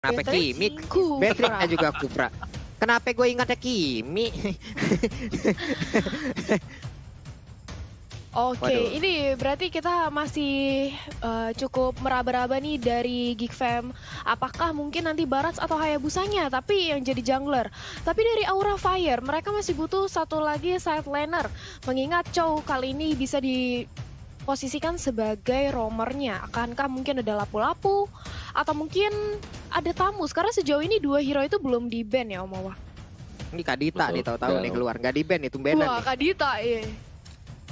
Kenapa Kimi? Kupra. Backtripnya juga Kupra. Kenapa gue ingatnya Kimi? Oke, Waduh. ini berarti kita masih cukup meraba-raba nih dari Geek Fam. Apakah mungkin nanti Barats atau Hayabusanya, tapi yang jadi jungler. Tapi dari Aura Fire, mereka masih butuh satu lagi side laner. Mengingat Chow kali ini bisa diposisikan sebagai roamernya. Akankah mungkin ada lapu-lapu? Atau mungkin ada Tamus? Karena sejauh ini dua hero itu belum di-ban ya Om Awa. Ini Kadita nih tahu-tahu nih keluar. Nggak di-ban itu Wah, banan nih. Kadita iya.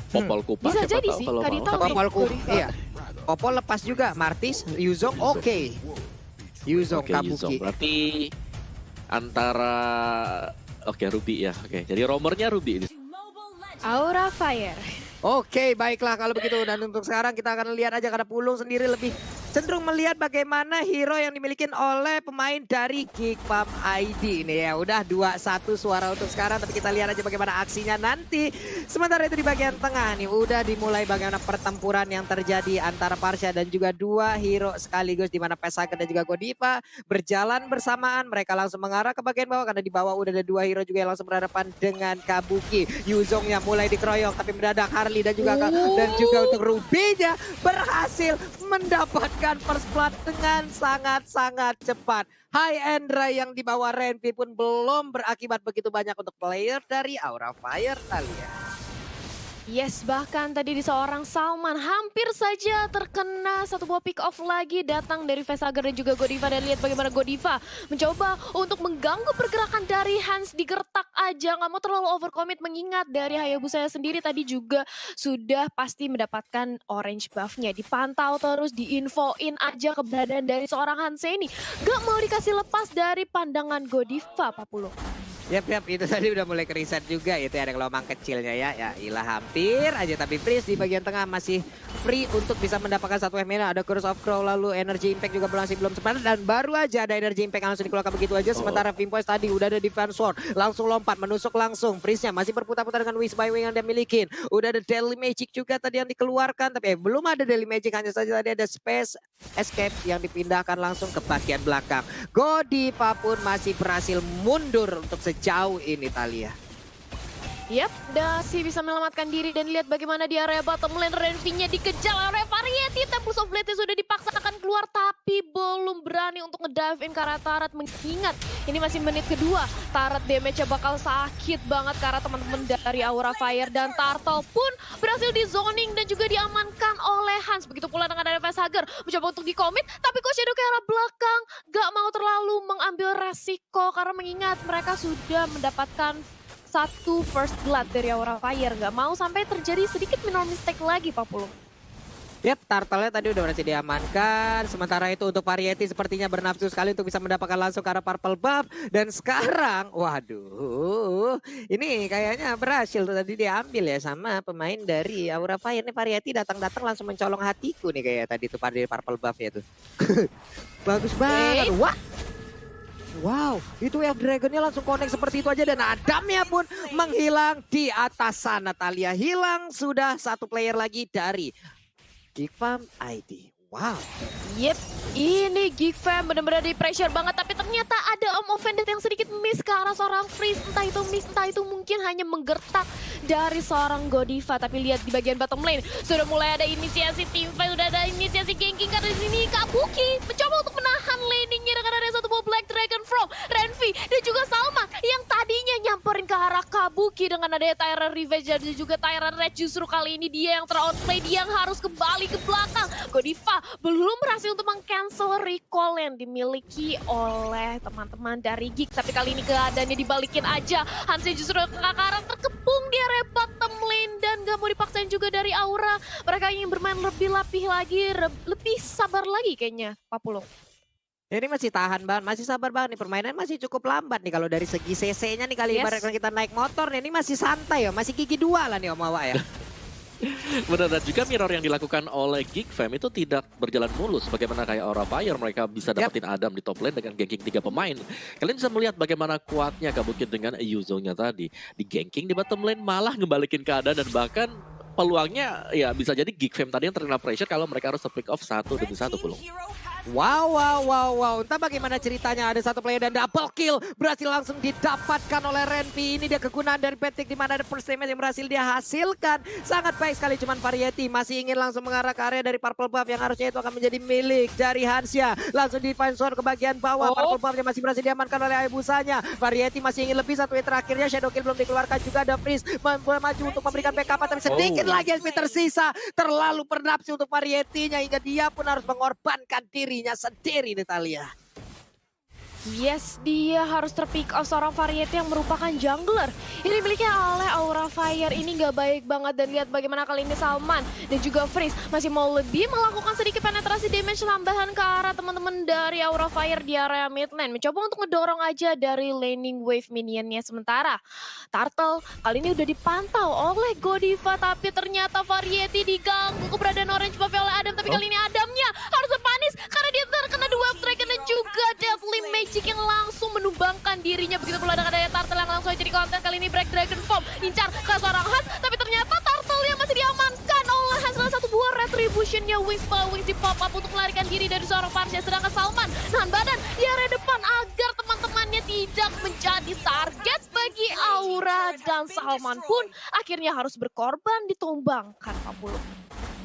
Popol Kupa Bisa siapa jadi tahu sih, kalau Kadita mau. Popol Kupa, Godiva. iya. Popol lepas juga. Martis, Yuzong oke. Yuzong Oke, Yuzong. Kabuki. Berarti antara Ruby ya. Oke, jadi roamernya Ruby ini. Aura Fire. Oke, baiklah kalau begitu. Dan untuk sekarang kita akan lihat aja karena Pulung sendiri lebih cenderung melihat bagaimana hero yang dimiliki oleh pemain dari Geek Fam ID ini ya. Udah 2-1 suara untuk sekarang, tapi kita lihat aja bagaimana aksinya nanti. Sementara itu di bagian tengah nih udah dimulai bagaimana pertempuran yang terjadi antara Parsha dan juga dua hero sekaligus di mana Pesaka dan juga Godiva berjalan bersamaan. Mereka langsung mengarah ke bagian bawah karena di bawah udah ada dua hero juga yang langsung berhadapan dengan Kabuki. Yuzong yang mulai dikeroyok tapi mendadak Harley dan juga untuk Ruby-nya berhasil mendapatkan first blood dengan sangat-sangat cepat. High Endra yang dibawa Renvi pun belum berakibat begitu banyak untuk player dari Aura Fire Talia. Yes, bahkan tadi di seorang Salman hampir saja terkena satu buah pick off lagi datang dari Vesager dan juga Godiva. Dan lihat bagaimana Godiva mencoba untuk mengganggu pergerakan dari Hans, digertak aja, nggak mau terlalu overcommit mengingat dari Hayabusa sendiri tadi juga sudah pasti mendapatkan orange buff-nya. Dipantau terus, diinfoin aja keberadaan dari seorang Hans ini. Gak mau dikasih lepas dari pandangan Godiva, Pak Pulo. Yap, itu tadi udah mulai keriset juga itu ada gelombang kecilnya ya. Ya ilah hampir aja tapi Freeze di bagian tengah masih free untuk bisa mendapatkan satu mana. Ada Curse of Crow lalu Energy Impact juga masih belum sempat dan baru aja ada Energy Impact langsung dikeluarkan begitu aja. Sementara Vimpoise tadi udah ada Defense Sword langsung lompat menusuk langsung. Freeze-nya masih berputar-putar dengan Wish by Wing yang dia milikin. Udah ada Daily Magic juga tadi yang dikeluarkan tapi belum ada Daily Magic, hanya saja tadi ada Space Escape yang dipindahkan langsung ke bagian belakang. Godiva pun masih berhasil mundur untuk sejauh ini Talia. Yap, Dasi bisa menyelamatkan diri dan lihat bagaimana di area bottom lane Renvi-nya dikejar oleh Variety. Tempus of Blade sudah dipaksakan keluar tapi belum berani untuk ngedive in ke arah Tarat mengingat ini masih menit kedua. Tarat damage-nya bakal sakit banget karena teman-teman dari Aura Fire dan Turtle pun berhasil di zoning dan juga diamankan oleh Hans. Begitu pula dengan ada Vesager mencoba untuk di-commit tapi kok Shadow ke arah belakang gak mau terlalu mengambil resiko karena mengingat mereka sudah mendapatkan satu first blood dari Aura Fire. Gak mau sampai terjadi sedikit minor mistake lagi Pak Pulung. Yap, Turtle-nya tadi udah berhasil diamankan. Sementara itu untuk Variety sepertinya bernafsu sekali untuk bisa mendapatkan langsung ke arah purple buff. Dan sekarang, waduh, ini kayaknya berhasil tuh tadi diambil ya sama pemain dari Aura Fire. Ini Variety datang-datang langsung mencolong hatiku nih kayak tadi tuh pada purple buff-nya tuh. Bagus banget. Wah. Wow, itu Elf Dragon-nya langsung connect seperti itu aja dan Adamnya pun menghilang di atas sana Talia. Hilang sudah satu player lagi dari Geek Fam ID. Wow. Yep, ini Geek Fam benar-benar di pressure banget. Tapi ternyata ada Om Offended yang sedikit miss ke arah seorang Freeze. Entah itu miss, entah itu mungkin hanya menggertak dari seorang Godiva. Tapi lihat di bagian bottom lane. Sudah mulai ada inisiasi teamfight, sudah ada inisiasi ganking. Karena di sini Kabuki mencoba untuk menahan laning-nya dengan ada satu buah Black Dragon from Renvi. Dan juga Salma yang tadinya nyamperin ke arah Kabuki dengan adanya Tyrant Revenge. Dan juga Tyrant Red justru kali ini dia yang teroutplay. Dia yang harus kembali ke belakang. Godiva belum berhasil untuk meng-cancel recall yang dimiliki oleh teman-teman dari Geek. Tapi kali ini keadaannya dibalikin aja. Hansnya justru ke arah terkepung di area bottom lane dan gak mau dipaksain juga dari Aura. Mereka ingin bermain lebih lapih lagi, lebih sabar lagi kayaknya Pak Pulung. Ini masih tahan banget, masih sabar banget nih, permainan masih cukup lambat nih kalau dari segi CC-nya nih kali ibaratkan kita naik motor nih, ini masih santai ya, masih gigi dua lah nih Om Awa ya. Benar, dan juga mirror yang dilakukan oleh Geek Fam itu tidak berjalan mulus. Bagaimana kayak Aura Fire mereka bisa dapetin Adam di top lane dengan ganking 3 pemain. Kalian bisa melihat bagaimana kuatnya Kabuki dengan Yuzongnya tadi. Di ganking di bottom lane malah ngebalikin keadaan dan bahkan peluangnya ya bisa jadi Geek Fam tadi yang terkena pressure kalau mereka harus pick off satu demi satu Pulung. Wow. Entah bagaimana ceritanya, ada satu player dan double kill berhasil langsung didapatkan oleh Renpi. Ini dia kegunaan dari Patrick di mana ada first damage yang berhasil dia hasilkan. Sangat baik sekali, cuman Variety masih ingin langsung mengarah ke area dari Purple Buff yang harusnya itu akan menjadi milik dari Hansya. Langsung di find sword ke bagian bawah. Purple Buff yang masih berhasil diamankan oleh Ayabusanya. Variety masih ingin lebih, satu hit terakhirnya Shadow Kill belum dikeluarkan juga, ada Freeze maju untuk memberikan backup, tapi sedikit lagi SP tersisa. Terlalu bernapsu untuk Variety-nya hingga dia pun harus mengorbankan dirinya sendiri, Natalia. Yes, dia harus terpick off seorang Variety yang merupakan jungler. Ini dimiliki oleh Aura Fire, ini gak baik banget. Dan lihat bagaimana kali ini Salman dan juga Freeze masih mau lebih melakukan sedikit penetrasi damage tambahan ke arah teman-teman dari Aura Fire di area mid lane. Mencoba untuk ngedorong aja dari laning wave minionnya. Sementara Turtle kali ini udah dipantau oleh Godiva, tapi ternyata Variety diganggu keberadaan Orange Buff oleh Adam. Tapi kali ini Adamnya harus panis karena dia terkena dua Dragon dan juga Deadly Magic yang langsung menumbangkan dirinya. Begitu pula dengan adanya Turtle yang langsung jadi konten. Kali ini Break Dragon Form incar ke seorang Hans, tapi ternyata Turtle-nya masih diamankan oleh Hans dengan satu buah Retribution-nya. Wings by Wings di pop up untuk melarikan diri dari seorang Farsha. Sedangkan Salman nahan badan di area depan agar teman-temannya tidak menjadi target bagi Aura. Dan Salman pun akhirnya harus berkorban ditumbangkan Pablo.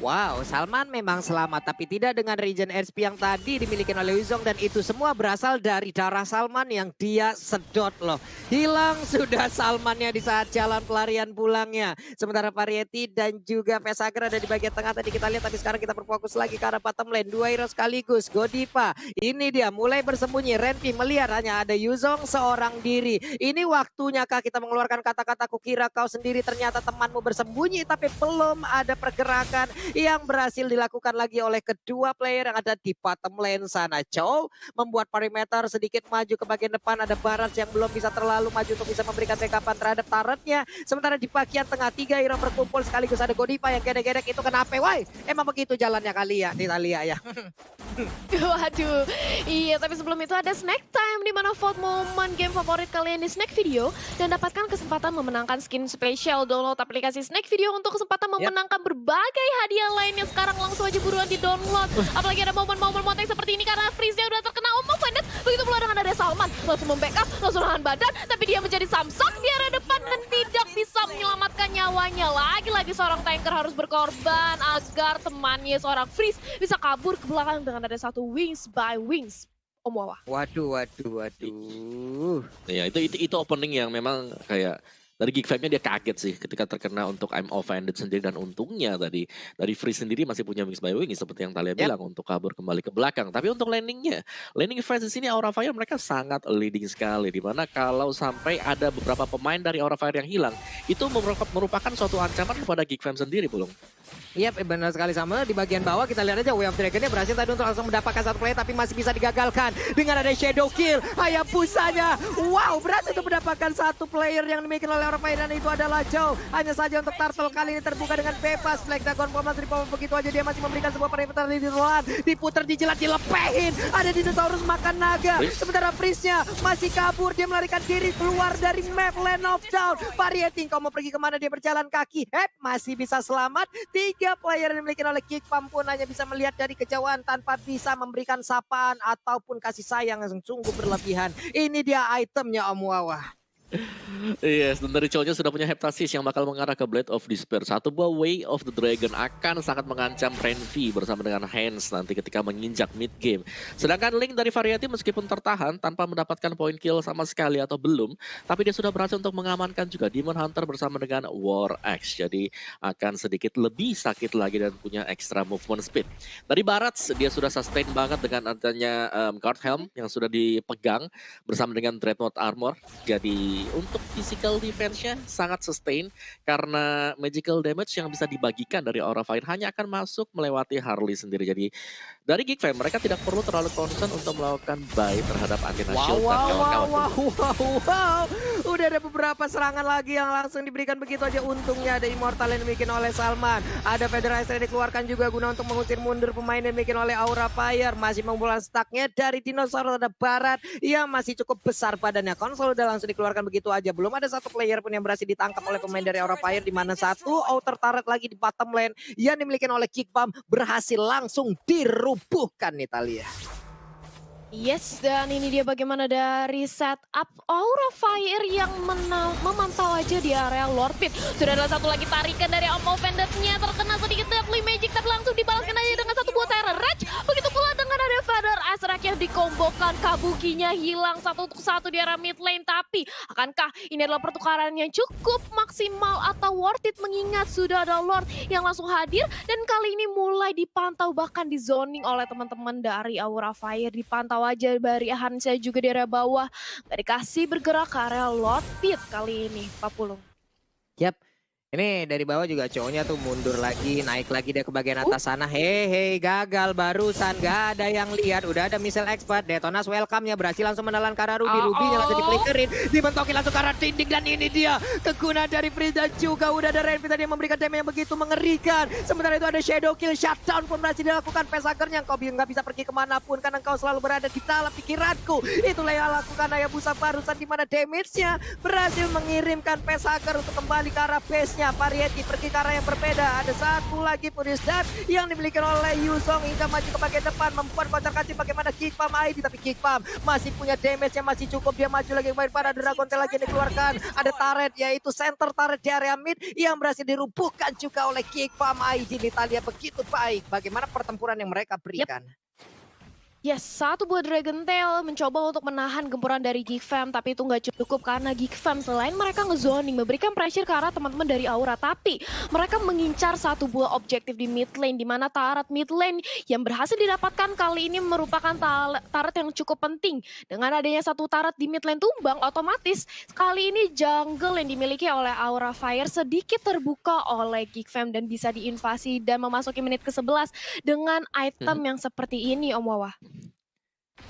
Wow, Salman memang selamat, tapi tidak dengan regen SP yang tadi dimiliki oleh Wizong, dan itu semua berasal dari darah Salman yang dia sedot loh. Hilang sudah Salmannya di saat jalan pelarian pulangnya. Sementara Variety dan juga Vesagra ada di bagian tengah tadi kita lihat, tapi sekarang kita berfokus lagi ke arah bottom lane. Dua hero sekaligus, Godiva. Ini dia mulai bersembunyi. Renpi melihat hanya ada Wizong seorang diri. Ini waktunya kah kita mengeluarkan kata-kata kukira kau sendiri, ternyata temanmu bersembunyi, tapi belum ada pergerakan yang berhasil dilakukan lagi oleh kedua player yang ada di bottom lane sana. Chow membuat perimeter sedikit maju ke bagian depan, ada Barat yang belum bisa terlalu maju untuk bisa memberikan backupan terhadap turretnya. Sementara di bagian tengah tiga hero berkumpul sekaligus, ada Godiva yang gedek-gedek. Itu kenapa? Woi, emang begitu jalannya kali ya, Italia ya. Waduh, iya, tapi sebelum itu ada snack time di mana vote momen game favorit kalian di snack video dan dapatkan kesempatan memenangkan skin spesial. Download aplikasi snack video untuk kesempatan memenangkan berbagai hadiah lainnya. Sekarang langsung aja buruan di download. Apalagi ada momen-momen monteng seperti ini karena Freeze-nya udah terkena offended. Begitu pula dengan ada Salman langsung membackup, langsung nahan badan, tapi dia menjadi samsak di area depan dan tidak bisa menyelamatkan nyawanya. Lagi-lagi seorang tanker harus berkorban agar temannya seorang Freeze bisa kabur ke belakang dengan ada satu Wings by Wings. Om Wawa. Waduh. Ya itu opening yang memang kayak dari Geek Fam-nya dia kaget sih ketika terkena untuk I'm offended sendiri, dan untungnya tadi dari Free sendiri masih punya Wings by Wings seperti yang Talia bilang untuk kabur kembali ke belakang. Tapi untuk laning fans di sini Aura Fire mereka sangat leading sekali, dimana kalau sampai ada beberapa pemain dari Aura Fire yang hilang itu merupakan suatu ancaman kepada Geek Fam sendiri, Pulung. Yap, benar sekali. Sama di bagian bawah kita lihat aja Way of Dragon-nya berhasil tadi untuk langsung mendapatkan satu play, tapi masih bisa digagalkan dengan ada Shadow Kill. Hayabusanya, wow, berhasil untuk mendapatkan satu player yang dimiliki oleh Aura Fire, dan itu adalah Joe. Hanya saja untuk Turtle kali ini terbuka dengan bebas. Black Dragon Formas di bawah, begitu aja dia masih memberikan sebuah perimeter di Roland. Diputer, dijelat, dilepehin. Ada dinosaurus makan naga. Sementara Freeze-nya masih kabur, dia melarikan diri keluar dari map Land of Dawn. Variety, kau mau pergi kemana? Dia berjalan kaki. Masih bisa selamat. Tiga player yang dimiliki oleh Geek Fam pun hanya bisa melihat dari kejauhan tanpa bisa memberikan sapaan ataupun kasih sayang yang sungguh berlebihan. Ini dia itemnya Om Wawa. Yes, dan dari Chow-nya sudah punya Heptasis yang bakal mengarah ke Blade of Despair. Satu buah Way of the Dragon akan sangat mengancam Renvi bersama dengan Hans nanti ketika menginjak mid game. Sedangkan Link dari Variety meskipun tertahan tanpa mendapatkan point kill sama sekali atau belum, tapi dia sudah berhasil untuk mengamankan juga Demon Hunter bersama dengan War Axe. Jadi akan sedikit lebih sakit lagi dan punya extra movement speed. Dari Barat dia sudah sustain banget dengan adanya Guard Helm yang sudah dipegang bersama dengan Dreadnought Armor. Jadi untuk physical defense-nya sangat sustain karena magical damage yang bisa dibagikan dari Aura Fire hanya akan masuk melewati Harley sendiri. Jadi dari Geek Fam mereka tidak perlu terlalu concern untuk melakukan buy terhadap Athena Shield dan kawan-kawan. Wow. Udah ada beberapa serangan lagi yang langsung diberikan begitu aja. Untungnya ada Immortal yang dibikin oleh Salman. Ada Federation yang dikeluarkan juga guna untuk mengusir mundur pemain yang dibikin oleh Aura Fire. Masih membulan stacknya dari dinosaurus ada Barat yang masih cukup besar badannya. Konsol udah langsung dikeluarkan begitu aja. Belum ada satu player pun yang berhasil ditangkap oleh pemain dari Aura Fire, di mana satu outer turret lagi di bottom lane yang dimiliki oleh Geek Fam berhasil langsung dirubuhkan Italia. Yes, dan ini dia bagaimana dari setup Aura Fire yang memantau aja di area Lord Pit. Sudah ada satu lagi tarikan dari Om Offended-nya, terkena sedikit Deadly Magic, tapi langsung dibalaskan aja dengan satu buah Terror Rage. Begitu pula dengan ada Feather Azrak yang dikombokan, Kabukinya hilang satu untuk satu di area mid lane. Tapi akankah ini adalah pertukaran yang cukup maksimal atau worth it mengingat sudah ada Lord yang langsung hadir. Dan kali ini mulai dipantau bahkan di zoning oleh teman-teman dari Aura Fire. Dipantau aja dari Hansa juga di area bawah. Gak dikasih bergerak ke area Lord Pit kali ini, Pak Pulung. Yap. Ini dari bawah juga cowoknya tuh mundur lagi, naik lagi dia ke bagian atas sana. Hei, gagal barusan, gak ada yang lihat. Udah ada missile expert, Detonas welcome-nya berhasil langsung menelan ke arah Ruby. Ruby-nya langsung diflickerin, dibentokin langsung ke arah dinding. Dan ini dia kegunaan dari Freeze dan juga udah ada Renvi tadi yang memberikan damage yang begitu mengerikan. Sementara itu ada Shadow Kill, shutdown pun berhasil dilakukan. Pesagernya engkau nggak bisa pergi kemanapun karena engkau selalu berada di dalam pikiranku. Itulah yang lakukan Hayabusa barusan, dimana damage-nya berhasil mengirimkan Pesager untuk kembali ke arah base-nya. Variety pergi ke arah yang berbeda. Ada satu lagi Puris dan yang dimiliki oleh Yuzong hingga maju ke bagian depan membuat kocar kacir bagaimana Geekpam ID, tapi Geekpam masih punya damage yang masih cukup. Dia maju lagi kembali pada Dragon Tail lagi yang dikeluarkan. Ada turret yaitu center turret di area mid yang berhasil dirubuhkan juga oleh Geekpam ID. Kita lihat begitu baik bagaimana pertempuran yang mereka berikan. Yes, satu buah Dragon Tail mencoba untuk menahan gempuran dari Geek Fam, tapi itu nggak cukup karena Geek Fam selain mereka ngezoning, memberikan pressure ke arah teman-teman dari Aura, tapi mereka mengincar satu buah objektif di mid lane, di mana turret mid lane yang berhasil didapatkan kali ini merupakan turret yang cukup penting. Dengan adanya satu turret di mid lane tumbang, otomatis kali ini jungle yang dimiliki oleh Aura Fire sedikit terbuka oleh Geek Fam dan bisa diinvasi dan memasuki menit ke-11 dengan item yang seperti ini, Om Wawa.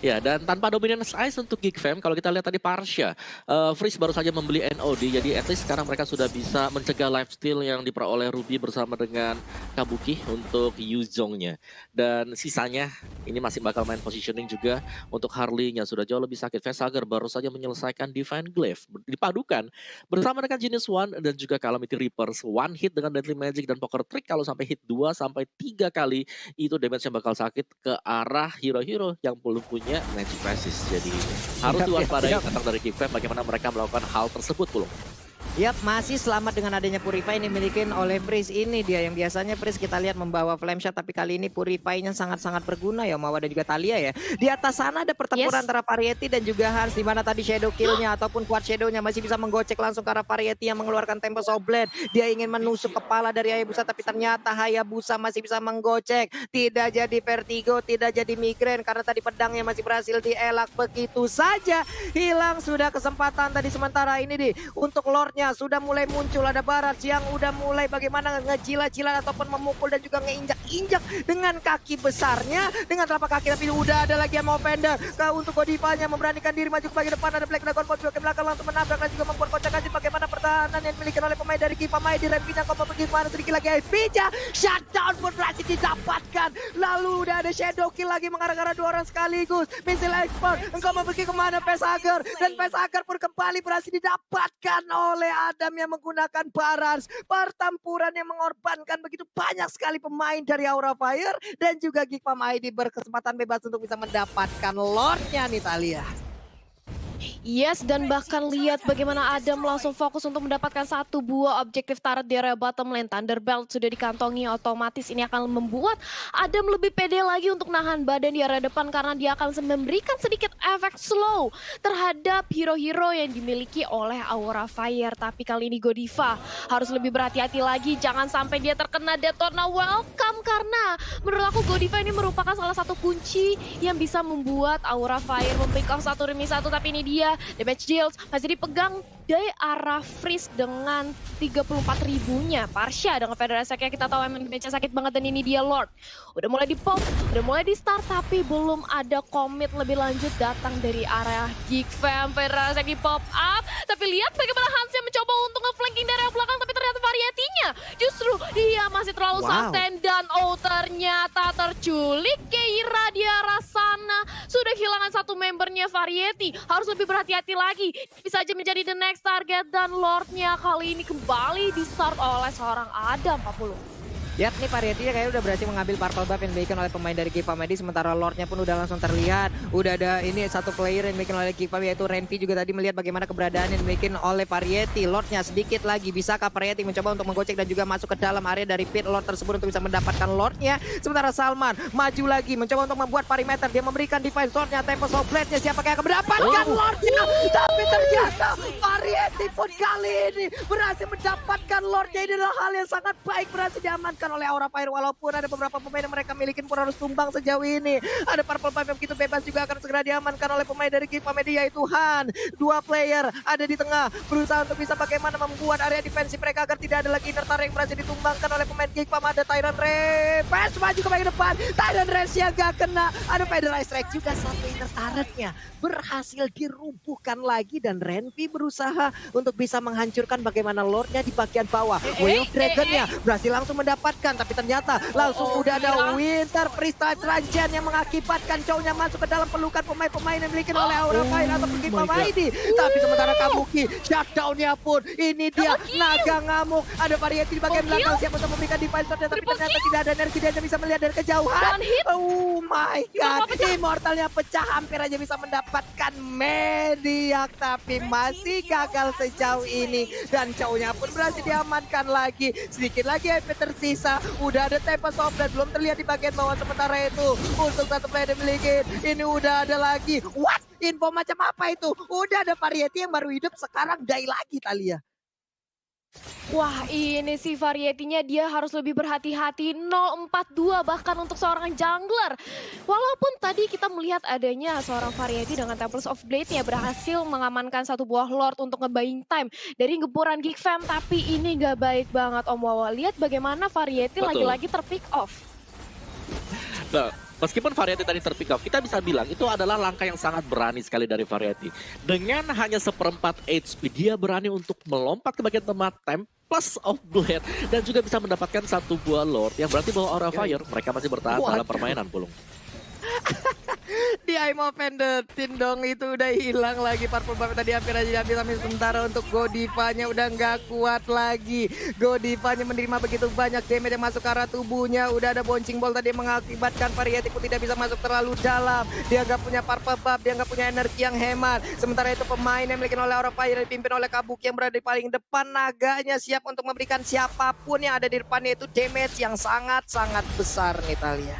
Ya, dan tanpa dominance ice untuk Geek Fam, kalau kita lihat tadi Parsha, Freeze baru saja membeli NOD, jadi at least sekarang mereka sudah bisa mencegah lifesteal yang diperoleh Ruby bersama dengan Kabuki untuk Yuzongnya. Dan sisanya, ini masih bakal main positioning juga untuk Harley-nya, sudah jauh lebih sakit. Vesager baru saja menyelesaikan Divine Glaive, dipadukan bersama dengan Genius One dan juga Calamity Reapers. One hit dengan Deadly Magic dan Poker Trick, kalau sampai hit 2-3 kali, itu damage yang bakal sakit ke arah hero-hero yang belum punya Magic Resist. Jadi harus diwaspadai datang dari Geek Fam bagaimana mereka melakukan hal tersebut, Pulung. Yap, masih selamat dengan adanya Purify ini dimiliki oleh Freeze. Ini dia yang biasanya Freeze kita lihat membawa Flame Shot, tapi kali ini Purify-nya sangat-sangat berguna ya, Mawa dan juga Thalia ya. Di atas sana ada pertempuran antara Variety dan juga Hans, di mana tadi Shadow Kill-nya ataupun Quad Shadow-nya masih bisa menggocek langsung ke arah Variety yang mengeluarkan Tempest of Blade. Dia ingin menusuk kepala dari Hayabusa, tapi ternyata Hayabusa masih bisa menggocek. Tidak jadi Vertigo, tidak jadi Migraine karena tadi pedangnya masih berhasil dielak begitu saja. Hilang sudah kesempatan tadi, sementara ini untuk Lord-nya sudah mulai muncul. Ada Barat yang udah mulai bagaimana ngejilat-jilat ataupun memukul dan juga ngeinjak-injak dengan kaki besarnya, dengan telapak kaki. Tapi udah ada lagi yang mau Offender untuk Godiva-nya memberanikan diri maju ke bagian depan. Ada Black Dragon Ball ke belakang langsung menabrak dan juga membuat kocak-kacir bagaimana pertahanan yang dimiliki oleh pemain dari Kipa Mai di Renpina. Kau pergi kemana sedikit lagi Aivija, shutdown pun berhasil didapatkan. Lalu udah ada Shadow Kill lagi mengarah ke arah dua orang sekaligus. Missile Expert, engkau mau pergi kemana Pesager? Dan Pesager pun kembali berhasil didapatkan oleh Adam yang menggunakan Barans. Pertempuran yang mengorbankan begitu banyak sekali pemain dari Aura Fire dan juga Geekpam ID berkesempatan bebas untuk bisa mendapatkan Lord-nya nih, Thalia. Yes, dan bahkan lihat bagaimana Adam langsung fokus untuk mendapatkan satu buah objektif turret di area bottom lane. Thunderbelt sudah dikantongi, otomatis ini akan membuat Adam lebih pede lagi untuk nahan badan di area depan karena dia akan memberikan sedikit efek slow terhadap hero-hero yang dimiliki oleh Aura Fire. Tapi kali ini Godiva harus lebih berhati-hati lagi, jangan sampai dia terkena Detona Welcome karena menurut aku Godiva ini merupakan salah satu kunci yang bisa membuat Aura Fire mempick off 1-1, tapi ini dia damage deals masih dipegang dari arah Freeze dengan 34.000-nya. Parsha dengan Feather Azrak-nya kita tahu emang damage sakit banget, dan ini dia Lord. Udah mulai di pop, udah mulai di start, tapi belum ada komit lebih lanjut datang dari area Geek Fam. Feather Azrak di pop up, tapi lihat bagaimana Hans yang mencoba untuk nge-flanking dari belakang, tapi ternyata Variety-nya justru dia masih terlalu sustain dan ternyata terculik. Keira di arah sana sudah kehilangan satu membernya Variety, harus lebih berhati-hati lagi. Bisa aja menjadi the next target dan Lord-nya kali ini kembali di start oleh seorang Adam, 40. Lihat nih Variety kayaknya udah berhasil mengambil purple buff yang dimiliki oleh pemain dari Geek Farm ID. Sementara Lordnya pun udah langsung terlihat. Udah ada ini satu player yang dimiliki oleh Geek Farm, yaitu Renvi juga tadi melihat bagaimana keberadaan yang dimiliki oleh Variety. Lordnya sedikit lagi, bisakah Variety mencoba untuk menggocek dan juga masuk ke dalam area dari pit Lord tersebut untuk bisa mendapatkan Lordnya. Sementara Salman maju lagi mencoba untuk membuat perimeter. Dia memberikan defense Lordnya, Tempest of Blade-nya siapa yang akan mendapatkan Lordnya. Tapi ternyata Variety pun kali ini berhasil mendapatkan Lordnya. Ini adalah hal yang sangat baik, berhasil diamankan oleh Aura Fire, walaupun ada beberapa pemain yang mereka miliki pun harus tumbang sejauh ini. Ada purple buff yang begitu bebas juga akan segera diamankan oleh pemain dari Geek Farm ID, yaitu Han. Dua player ada di tengah berusaha untuk bisa bagaimana membuat area defensif mereka agar tidak ada lagi inner turret yang berhasil ditumbangkan oleh pemain Geek Farm. Ada Tyrant Rev maju ke bagian depan, Tyrant Rev yang gak kena. Ada Federal Strike juga, satu inner turretnya berhasil dirubuhkan lagi dan Renvi berusaha untuk bisa menghancurkan bagaimana Lordnya di bagian bawah. Way of Dragon-nya berhasil langsung mendapatkan, tapi ternyata langsung udah ada Winter Freestyle Transition yang mengakibatkan cowoknya masuk ke dalam pelukan pemain-pemain yang dimiliki oleh Aura Fire atau Geek Farm ID. Tapi sementara Kabuki shutdown-nya pun ini dia naga ngamuk. Ada Variety di bagian belakang siap untuk memberikan defense, tapi ternyata tidak ada energi, dia hanya bisa melihat dari kejauhan. Oh my god, Immortalnya pecah, hampir aja bisa mendapatkan Mediak, tapi masih gagal sejauh ini. Dan cowoknya pun berhasil diamankan lagi. Sedikit lagi HP tersisa, udah ada Tempest of Blade belum terlihat di bagian bawah. Sementara itu untuk satu player dimiliki, ini udah ada lagi. What? Info macam apa itu? Udah ada Variety yang baru hidup, sekarang die lagi Thalia. Wah, ini sih Variety-nya dia harus lebih berhati-hati. 0-4-2 bahkan untuk seorang jungler. Walaupun tadi kita melihat adanya seorang Variety dengan Tempest of Blade-nya berhasil mengamankan satu buah Lord untuk nge-buying time dari gempuran Geek Fam. Tapi ini gak baik banget Om Wawa. Lihat bagaimana Variety lagi-lagi terpick off. Nah, meskipun Variety tadi terpick off, kita bisa bilang itu adalah langkah yang sangat berani sekali dari Variety. Dengan hanya seperempat HP, dia berani untuk melompat ke bagian tengah Tempest of Blade dan juga bisa mendapatkan satu buah Lord yang berarti bahwa Aura Fire mereka masih bertahan dalam permainan, Pulung. Di Aim Offendetin dong, itu udah hilang lagi purple buff tadi, hampir aja diambil. Tapi sementara untuk Godiva-nya udah nggak kuat lagi. Godiva-nya menerima begitu banyak damage yang masuk ke arah tubuhnya. Udah ada bouncing ball tadi yang mengakibatkan Variety pun tidak bisa masuk terlalu dalam. Dia nggak punya purple buff, dia nggak punya energi yang hemat. Sementara itu pemain yang dimiliki oleh Aura Fire dipimpin oleh Kabuki yang berada di paling depan. Naganya siap untuk memberikan siapapun yang ada di depannya itu damage yang sangat-sangat besar nih Thalia.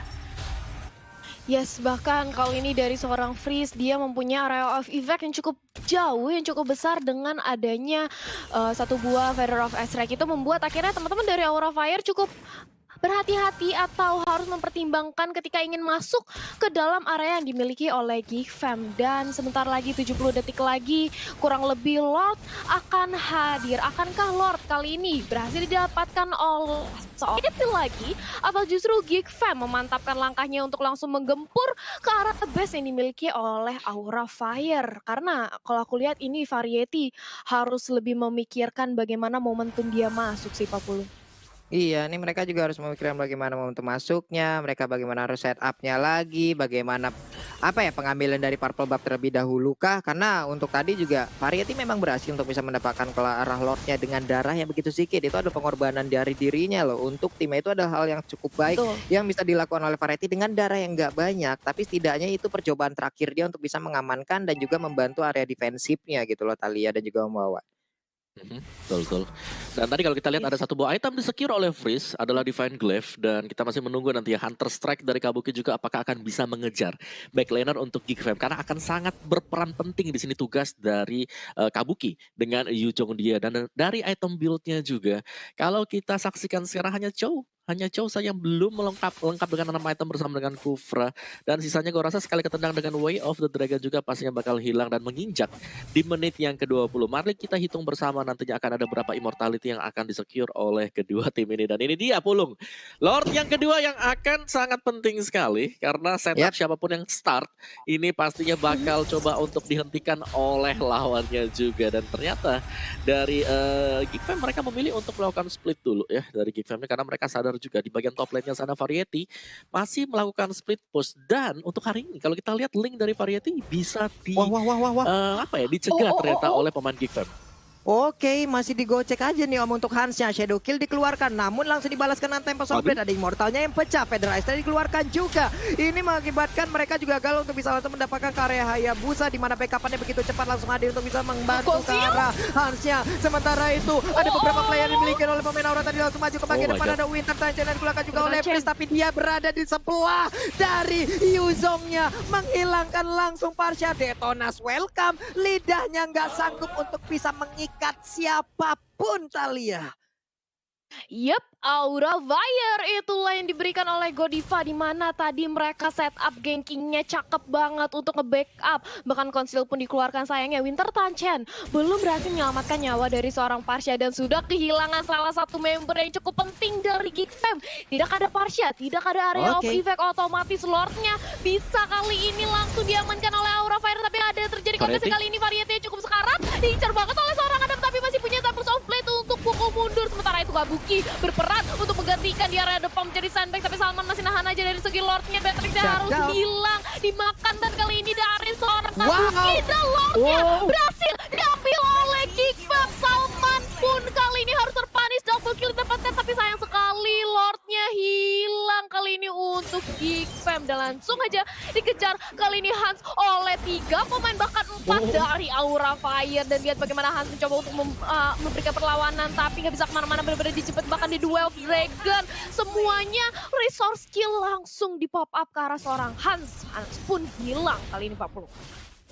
Yes, bahkan kali ini dari seorang Freeze, dia mempunyai area of effect yang cukup jauh, yang cukup besar dengan adanya satu buah Feather of Strike. Itu membuat akhirnya teman-teman dari Aura Fire cukup berhati-hati atau harus mempertimbangkan ketika ingin masuk ke dalam area yang dimiliki oleh Geek Fam. Dan sebentar lagi 70 detik lagi kurang lebih Lord akan hadir. Akankah Lord kali ini berhasil didapatkan oleh seorang lagi atau justru Geek Fam memantapkan langkahnya untuk langsung menggempur ke arah base yang dimiliki oleh Aura Fire? Karena kalau aku lihat ini Variety harus lebih memikirkan bagaimana momentum dia masuk sih Pak Pulung. Iya, ini mereka juga harus memikirkan bagaimana momentum masuknya, mereka bagaimana harus setup-nya lagi, bagaimana pengambilan dari purple buff terlebih dahulu kah? Karena untuk tadi juga Variety memang berhasil untuk bisa mendapatkan ke arah Lordnya dengan darah yang begitu sedikit. Itu ada pengorbanan dari dirinya loh. Untuk timnya itu adalah hal yang cukup baik yang bisa dilakukan oleh Variety dengan darah yang nggak banyak. Tapi setidaknya itu percobaan terakhir dia untuk bisa mengamankan dan juga membantu area defensifnya gitu loh Thalia dan juga Om Wawa. Betul. Dan tadi kalau kita lihat ada satu buah item di-secure oleh Freeze adalah Divine Glaive, dan kita masih menunggu nanti ya Hunter Strike dari Kabuki juga apakah akan bisa mengejar backlaner untuk Geek Fam, karena akan sangat berperan penting di sini tugas dari Kabuki dengan Yu Jong dia. Dan dari item build-nya juga kalau kita saksikan sekarang hanya Chow saja yang belum lengkap dengan 6 item bersama dengan Kufra. Dan sisanya gue rasa sekali ketendang dengan Way of the Dragon juga pastinya bakal hilang dan menginjak di menit yang ke-20. Mari kita hitung bersama nantinya akan ada berapa immortality yang akan disecure oleh kedua tim ini. Dan ini dia Pulung, Lord yang kedua yang akan sangat penting sekali. Karena setup siapapun yang start ini pastinya bakal coba untuk dihentikan oleh lawannya juga. Dan ternyata dari Geek Fam mereka memilih untuk melakukan split dulu ya dari Geek Fam, karena mereka sadar juga di bagian top lane-nya sana Variety masih melakukan split push. Dan untuk hari ini kalau kita lihat link dari Variety bisa dicegah ternyata oleh pemain Geek Fam. Oke, masih digocek aja nih Om untuk Hansnya. Shadow Kill dikeluarkan, namun langsung dibalaskan dengan Tempest of Blade. Ada Immortalnya yang pecah, Federalize tadi dikeluarkan juga. Ini mengakibatkan mereka juga gagal untuk bisa langsung mendapatkan karya Hayabusa, di mana backup-nya begitu cepat langsung hadir untuk bisa membantu ke arah Hansnya. Sementara itu, ada beberapa player yang dimiliki oleh pemain Aura tadi langsung maju ke bagian depan. Ada Winter Tanchen yang dikeluarkan juga oleh Priest, tapi dia berada di sebelah dari Yuzongnya, menghilangkan langsung Parsha. Detonas welcome, lidahnya nggak sanggup untuk bisa mengikat siapapun, Thalia. Yep, Aura Fire itulah yang diberikan oleh Godiva, di mana tadi mereka setup gankingnya cakep banget untuk nge-backup. Bahkan Conceal pun dikeluarkan, sayangnya Winter Tanchen belum berhasil menyelamatkan nyawa dari seorang Parsha dan sudah kehilangan salah satu member yang cukup penting dari Geek Fam. Tidak ada Parsha, tidak ada area of effect, otomatis Lordnya bisa kali ini langsung diamankan oleh Aura Fire, tapi ada terjadi konflik kali ini. Variety cukup sekarat, diincar banget oleh seorang Adam, tapi masih punya Tempest of Blade untuk pukul mundur. Sementara itu Kabuki berperan untuk menggantikan di area depan menjadi sandbag, tapi Salman masih nahan aja dari segi Lordnya. Beatrixnya harus hilang, dimakan, dan kali ini dari seorang Kabuki dan Lordnya berhasil diambil oleh Geek Fam. Salman pun kali ini harus terpanis, double kill didapatkan, tapi sayang sekali Lordnya hilang kali ini untuk Geek Fam, dan langsung aja dikejar kali ini Hans oleh 3 pemain, bahkan 4 dari Aura Fire. Dan lihat bagaimana Hans mencoba untuk memberikan perlawanan, tapi nggak bisa kemana-mana, benar-benar dijepit, bahkan di duel Dragon. Semuanya resource skill langsung di pop up ke arah seorang Hans. Hans pun hilang kali ini 40.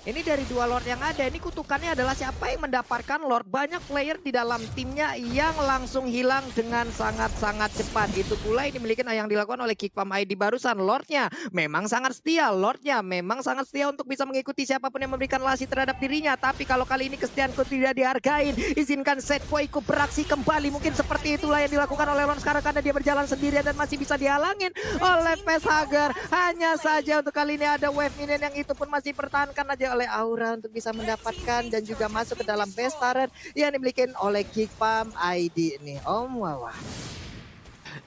Ini dari dua Lord yang ada, ini kutukannya adalah siapa yang mendapatkan Lord. Banyak player di dalam timnya yang langsung hilang dengan sangat-sangat cepat. Itu pula yang dimiliki yang dilakukan oleh Geek Fam ID barusan. Lordnya memang sangat setia, Lordnya memang sangat setia untuk bisa mengikuti siapapun yang memberikan lasi terhadap dirinya. Tapi kalau kali ini kesetiaanku tidak dihargain, izinkan Setpoiku beraksi kembali. Mungkin seperti itulah yang dilakukan oleh Lord sekarang, karena dia berjalan sendirian dan masih bisa dihalangin oleh Facehugger. Hanya saja untuk kali ini ada wave minion yang itu pun masih pertahankan aja oleh Aura untuk bisa mendapatkan dan juga masuk ke dalam base turret yang dimiliki oleh Geek Fam ID nih, Om Wawa.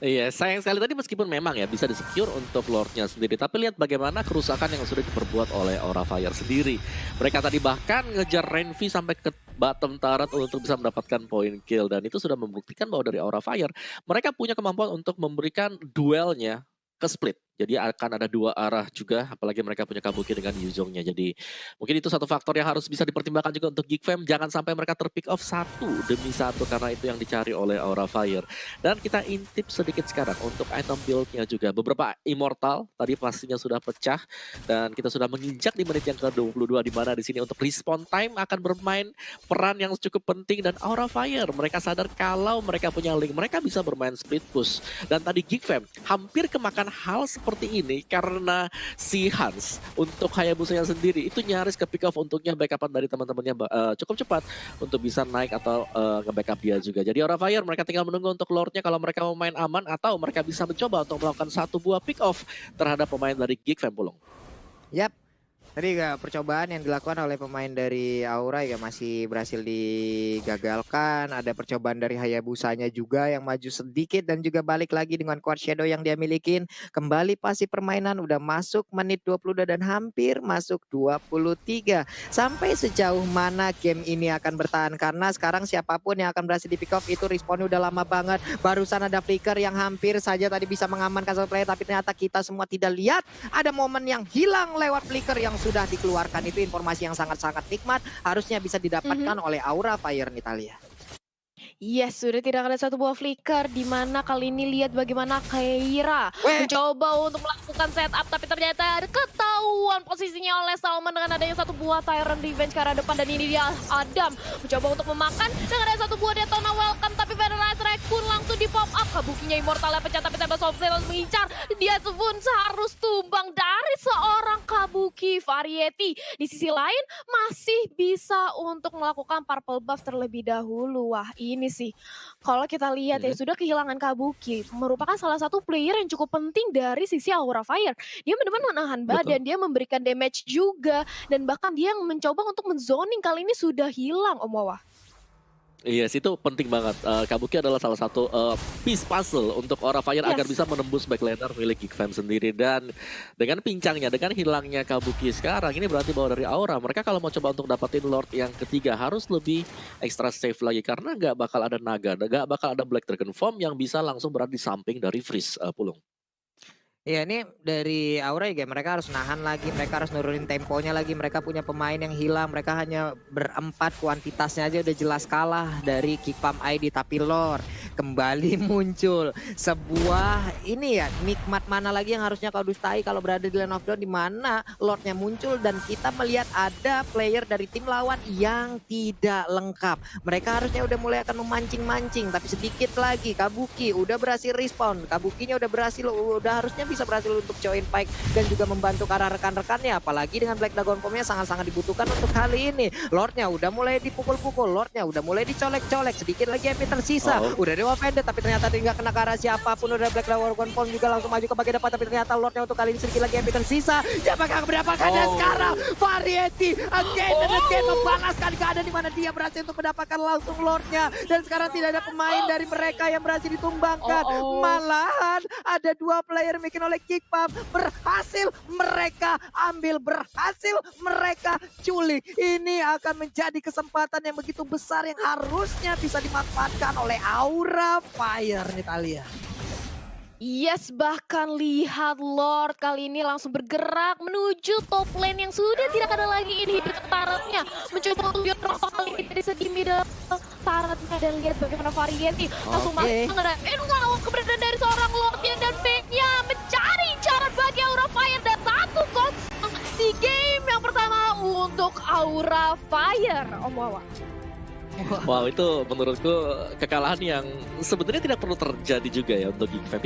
Iya, sayang sekali tadi meskipun memang ya bisa di-secure untuk Lordnya sendiri. Tapi lihat bagaimana kerusakan yang sudah diperbuat oleh Aura Fire sendiri. Mereka tadi bahkan ngejar Renvi sampai ke bottom turret untuk bisa mendapatkan point kill. Dan itu sudah membuktikan bahwa dari Aura Fire, mereka punya kemampuan untuk memberikan duelnya ke split. Jadi akan ada dua arah juga, apalagi mereka punya Kabuki dengan Yuzongnya. Jadi mungkin itu satu faktor yang harus bisa dipertimbangkan juga untuk Geek Fam. Jangan sampai mereka terpick off 1-1, karena itu yang dicari oleh Aura Fire. Dan kita intip sedikit sekarang untuk item build-nya juga. Beberapa Immortal tadi pastinya sudah pecah, dan kita sudah menginjak di menit yang ke-22, di mana di sini untuk respawn time akan bermain peran yang cukup penting. Dan Aura Fire, mereka sadar kalau mereka punya link, mereka bisa bermain split push. Dan tadi Geek Fam hampir kemakan hal seperti ini karena si Hans untuk Hayabusanya sendiri itu nyaris ke pick off untuknya backupan dari teman-temannya cukup cepat untuk bisa naik atau nge-backup dia juga. Jadi Aura Fire mereka tinggal menunggu untuk Lordnya kalau mereka mau main aman, atau mereka bisa mencoba untuk melakukan satu buah pick off terhadap pemain dari Geek Fam Pulung. Yap. Tadi percobaan yang dilakukan oleh pemain dari Aura ya masih berhasil digagalkan. Ada percobaan dari Hayabusanya juga yang maju sedikit dan juga balik lagi dengan Quad Shadow yang dia milikin. Kembali pasti permainan udah masuk menit 22 dan hampir masuk 23. Sampai sejauh mana game ini akan bertahan, karena sekarang siapapun yang akan berhasil di pick off itu respawnnya udah lama banget. Barusan ada Flicker yang hampir saja tadi bisa mengamankan satu player, tapi ternyata kita semua tidak lihat ada momen yang hilang lewat Flicker yang sudah dikeluarkan. Itu informasi yang sangat-sangat nikmat, harusnya bisa didapatkan oleh Aura Fire nih, Thalia. Yes, sudah tidak ada satu buah flicker, di mana kali ini lihat bagaimana Keira mencoba untuk melakukan setup, tapi ternyata ketahuan posisinya oleh Salman dengan adanya satu buah Tyrant Revenge ke arah depan. Dan ini dia Adam mencoba untuk memakan dengan ada satu buah Detona welcome, tapi Federalize Raccoon langsung di pop up. Kabukinya Immortalnya pecah, tapi Tempest of Blade langsung mengincar. Dia pun harus tumbang dari seorang Kabuki. Variety di sisi lain masih bisa untuk melakukan purple buff terlebih dahulu. Wah, ini sih kalau kita lihat ya sudah kehilangan Kabuki, merupakan salah satu player yang cukup penting dari sisi Aura Fire. Dia benar-benar menahan badan, dia memberikan damage juga, dan bahkan dia yang mencoba untuk menzoning kali ini sudah hilang, Om Wawa. Iya sih, itu penting banget. Kabuki adalah salah satu piece puzzle untuk Aura Fire agar Yes. bisa menembus backliner milik Geek Fam sendiri. Dan dengan pincangnya, dengan hilangnya Kabuki sekarang, ini berarti bahwa dari Aura, mereka kalau mau coba untuk dapetin Lord yang ketiga harus lebih extra safe lagi. Karena nggak bakal ada naga, nggak bakal ada Black Dragon Form yang bisa langsung berada di samping dari Freeze, Pulung. Iya ini dari Aura ya mereka harus nahan lagi, mereka harus nurunin temponya lagi, mereka punya pemain yang hilang, mereka hanya berempat, kuantitasnya aja udah jelas kalah dari Geekfam ID. Tapi Lord kembali muncul sebuah ini ya, nikmat mana lagi yang harusnya kau dustai kalau berada di Land of Dawn, di mana Lordnya muncul dan kita melihat ada player dari tim lawan yang tidak lengkap. Mereka harusnya udah mulai akan memancing-mancing, tapi sedikit lagi Kabuki udah berhasil respawn, Kabukinya udah berhasil, udah harusnya bisa berhasil untuk join fight dan juga membantu ke arah rekan-rekannya. Apalagi dengan Black Dragon Form-nya sangat-sangat dibutuhkan untuk kali ini. Lordnya udah mulai dipukul-pukul, Lordnya udah mulai dicolek-colek, sedikit lagi MP tersisa. Udah Dewa Offended tapi ternyata dia nggak kena ke arah siapapun. Udah Black Dragon Form juga langsung maju ke bagian depan, tapi ternyata Lordnya untuk kali ini sedikit lagi MP tersisa. Apakah mendapatkan dan sekarang Variety again dan again membalaskan keadaan di mana dia berhasil untuk mendapatkan langsung Lordnya, dan sekarang tidak ada pemain dari mereka yang berhasil ditumbangkan. Malahan ada dua player bikin oleh Geekfam berhasil mereka ambil, berhasil mereka culik. Ini akan menjadi kesempatan yang begitu besar yang harusnya bisa dimanfaatkan oleh Aura Fire nih Talia. Yes, bahkan lihat Lord kali ini langsung bergerak menuju top lane yang sudah tidak ada lagi inhibitor turretnya. Mencoba untuk berapa kali dari segi middle turretnya, dan lihat bagaimana Variety langsung masuk ngerasain ngawal keberadaan dari seorang Lordnya, dan backnya mencari cara bagi Aura Fire, dan 1-0 di game yang pertama untuk Aura Fire. Om Wawa. Wow, itu menurutku kekalahan yang sebenarnya tidak perlu terjadi juga ya untuk Geek Fam.